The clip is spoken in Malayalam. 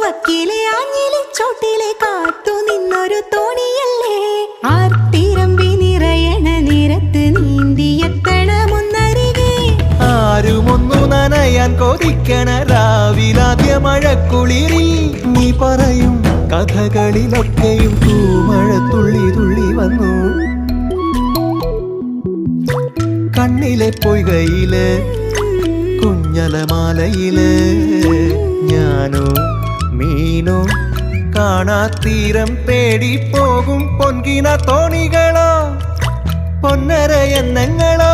വക്കിലെ ആഞ്ഞിലി ചോട്ടിലെ കാത്തു നിന്നൊരു തോണിയല്ലേ ആർത്തിരമ്പി നിറയണ നിരത്ത് നീന്തിയെത്തണമെന്നരികെ ആരുമൊന്നു നനയാൻ കൊതിക്കണ രാവിലാദ്യ മഴക്കുളിരിൽ നീ പറയും കഥകളിലൊക്കെയും തൂമഴ തുള്ളി തുള്ളി വന്നു കണ്ണിലെ പൊയ്കയില് കുഞ്ഞലമാലയില് ഞാനോ മീനോ കാണാത്തീരം തേടി പോകും പൊൻകിന തോണികളോ പൊന്നര എന്നങ്ങളോ